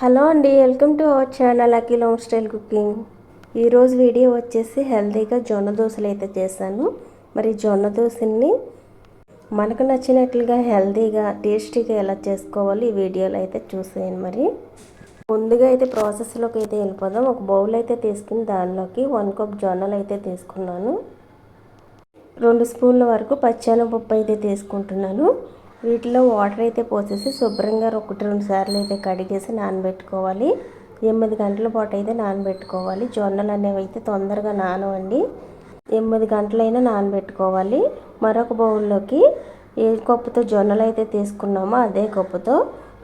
Hello అండి, welcome to our channel Akhil home style cooking. ఈరోజు video వచ్చేసి హెల్తీగా జొన్న దోశలు అయితే చేశాను. మరి జొన్న దోశల్ని మనకు నచ్చినట్లుగా హెల్తీగా టేస్టీగా ఎలా చేసుకోవాలి ఈ వీడియోలో అయితే చూసేయండి. మరి ముందుగా అయితే ప్రాసెస్లోకి అయితే వెళ్ళిపోదాం. ఒక బౌల్ అయితే తీసుకుని దానిలోకి 1 కప్ జొన్నలు అయితే తీసుకున్నాను. 2 స్పూన్ల వరకు పచ్చెనపప్పు అయితే తీసుకుంటున్నాను. వీటిలో వాటర్ అయితే పోసేసి శుభ్రంగా 1-2 సార్లు అయితే కడిగేసి నానబెట్టుకోవాలి. 8 గంటల పాటు అయితే నానబెట్టుకోవాలి. జొన్నలు అనేవి అయితే తొందరగా నానవండి. 8 గంటలైనా నానబెట్టుకోవాలి. మరొక బౌల్లోకి ఏ కప్పుతో జొన్నలు అయితే తీసుకున్నామో అదే కప్పుతో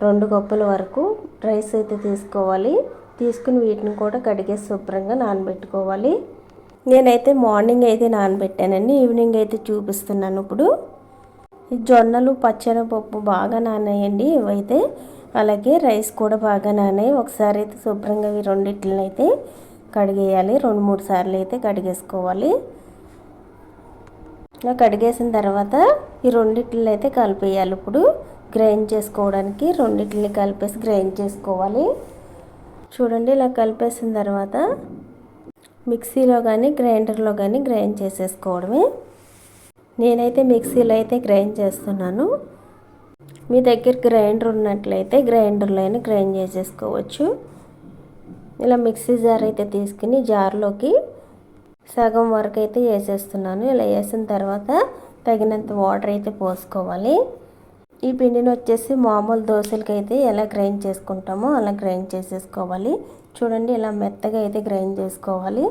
2 కప్పుల వరకు రైస్ అయితే తీసుకోవాలి. తీసుకుని వీటిని కూడా కడిగేసి శుభ్రంగా నానబెట్టుకోవాలి. నేనైతే మార్నింగ్ అయితే నానబెట్టానండి. ఈవినింగ్ అయితే చూపిస్తున్నాను. ఇప్పుడు ఈ జొన్నలు పచ్చెనపప్పు బాగా నానాయండి ఇవైతే. అలాగే రైస్ కూడా బాగా నానాయి. ఒకసారి అయితే శుభ్రంగా ఈ రెండిట్లని అయితే కడిగేయాలి. 2-3 సార్లు అయితే కడిగేసుకోవాలి. ఇలా కడిగేసిన తర్వాత ఈ రెండిట్లని అయితే కలిపేయాలి. ఇప్పుడు గ్రైండ్ చేసుకోవడానికి రెండిట్లని కలిపేసి గ్రైండ్ చేసుకోవాలి. చూడండి, ఇలా కలిపేసిన తర్వాత మిక్సీలో కానీ గ్రైండర్లో కానీ గ్రైండ్ చేసేసుకోవడమే. నేనైతే మిక్సీలో అయితే గ్రైండ్ చేస్తున్నాను. మీ దగ్గర గ్రైండర్ ఉన్నట్లయితే గ్రైండర్లో అయినా గ్రైండ్ చేసేసుకోవచ్చు. ఇలా మిక్సీ జార్ అయితే తీసుకుని జార్లోకి సగం వరకు అయితే వేసేస్తున్నాను. ఇలా వేసిన తర్వాత తగినంత వాటర్ అయితే పోసుకోవాలి. ఈ పిండిని వచ్చేసి మామూలు దోశలకి అయితే ఎలా గ్రైండ్ చేసుకుంటామో అలా గ్రైండ్ చేసేసుకోవాలి. చూడండి, ఇలా మెత్తగా అయితే గ్రైండ్ చేసుకోవాలి.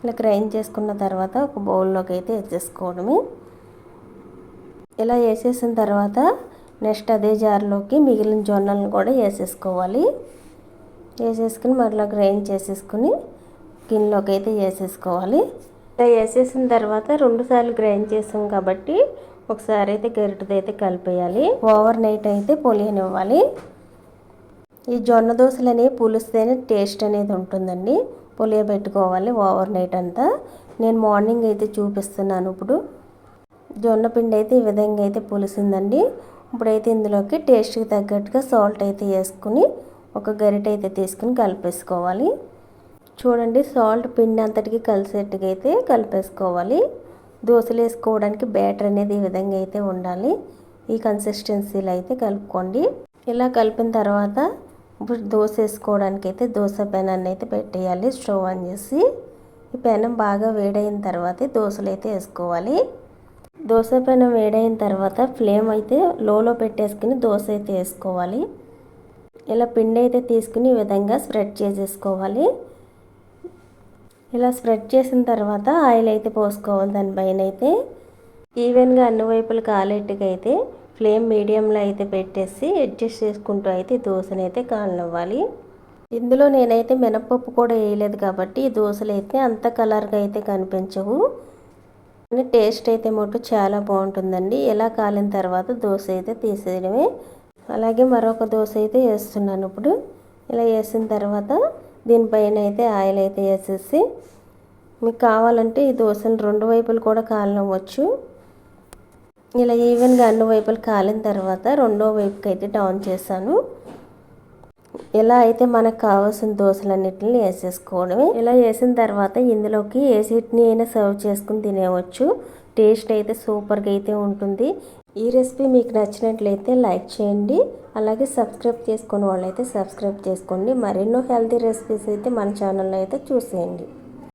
ఇలా గ్రైండ్ చేసుకున్న తర్వాత ఒక బౌల్లోకి అయితే వేసేసుకోవడమే. ఇలా వేసేసిన తర్వాత నెక్స్ట్ అదే జార్లోకి మిగిలిన జొన్నలను కూడా వేసేసుకోవాలి. వేసేసుకుని మరలా గ్రైండ్ చేసేసుకుని గిన్నెలోకి అయితే వేసేసుకోవాలి. ఇలా వేసేసిన తర్వాత 2 సార్లు గ్రైండ్ చేసాం కాబట్టి ఒకసారి అయితే గరిటెతో అయితే కలిపేయాలి. ఓవర్ నైట్ అయితే పులియనివ్వాలి. ఈ జొన్న దోశలు అనేవి పులిస్తేనే టేస్ట్ అనేది ఉంటుందండి. పులియబెట్టుకోవాలి ఓవర్ నైట్ అంతా. నేను మార్నింగ్ అయితే చూపిస్తున్నాను. ఇప్పుడు జొన్న పిండి అయితే ఈ విధంగా అయితే పులిసిందండి. ఇప్పుడైతే ఇందులోకి టేస్ట్కి తగ్గట్టుగా సాల్ట్ అయితే వేసుకుని ఒక గరిటె అయితే తీసుకుని కలిపేసుకోవాలి. చూడండి, సాల్ట్ పిండి అంతటికి కలిసేట్టుగా అయితే కలిపేసుకోవాలి. దోశలు వేసుకోవడానికి బ్యాటర్ అనేది ఈ విధంగా అయితే ఉండాలి. ఈ కన్సిస్టెన్సీలో అయితే కలుపుకోండి. ఇలా కలిపిన తర్వాత ఇప్పుడు దోశ వేసుకోవడానికి అయితే దోశ పెనాన్ని అయితే పెట్టేయాలి. స్టవ్ ఆన్ చేసి ఈ పెనం బాగా వేడైన తర్వాత దోశలు అయితే వేసుకోవాలి. దోశ పెనం వేడైన తర్వాత ఫ్లేమ్ అయితే లోలో పెట్టేసుకుని దోశ అయితే వేసుకోవాలి. ఇలా పిండి అయితే తీసుకుని ఈ విధంగా స్ప్రెడ్ చేసేసుకోవాలి. ఇలా స్ప్రెడ్ చేసిన తర్వాత ఆయిల్ అయితే పోసుకోవాలి. దానిపైన అయితే ఈవెన్గా అన్ని వైపులు కాలేట్టుగా అయితే ఫ్లేమ్ మీడియంలో అయితే పెట్టేసి అడ్జస్ట్ చేసుకుంటూ అయితే దోశని అయితే కాలనివ్వాలి. ఇందులో నేనైతే మినపప్పు కూడా వేయలేదు కాబట్టి ఈ దోశలు అయితే అంత కలర్గా అయితే కనిపించవు. టేస్ట్ అయితే మటు చాలా బాగుంటుందండి. ఇలా కాలిన తర్వాత దోశ అయితే తీసేయడమే. అలాగే మరొక దోశ అయితే వేస్తున్నాను. ఇప్పుడు ఇలా వేసిన తర్వాత దీనిపైన అయితే ఆయిల్ అయితే వేసేసి మీకు కావాలంటే ఈ దోశను 2 వైపులు కూడా కాలనివ్వచ్చు. ఇలా ఈవెన్గా అన్ని వైపులు కాలిన తర్వాత రెండో వైపుకి అయితే టర్న్ చేశాను. ఇలా అయితే మనకు కావాల్సిన దోశలన్నిటిని వేసేసుకోవడమే. ఇలా వేసిన తర్వాత ఇందులోకి ఏ చట్నీ అయినా సర్వ్ చేసుకుని తినేవచ్చు. టేస్ట్ అయితే సూపర్గా అయితే ఉంటుంది. ఈ రెసిపీ మీకు నచ్చినట్లయితే లైక్ చేయండి. అలాగే సబ్స్క్రైబ్ చేసుకునే వాళ్ళైతే సబ్స్క్రైబ్ చేసుకోండి. మరెన్నో హెల్తీ రెసిపీస్ అయితే మన ఛానల్లో అయితే చూసేయండి.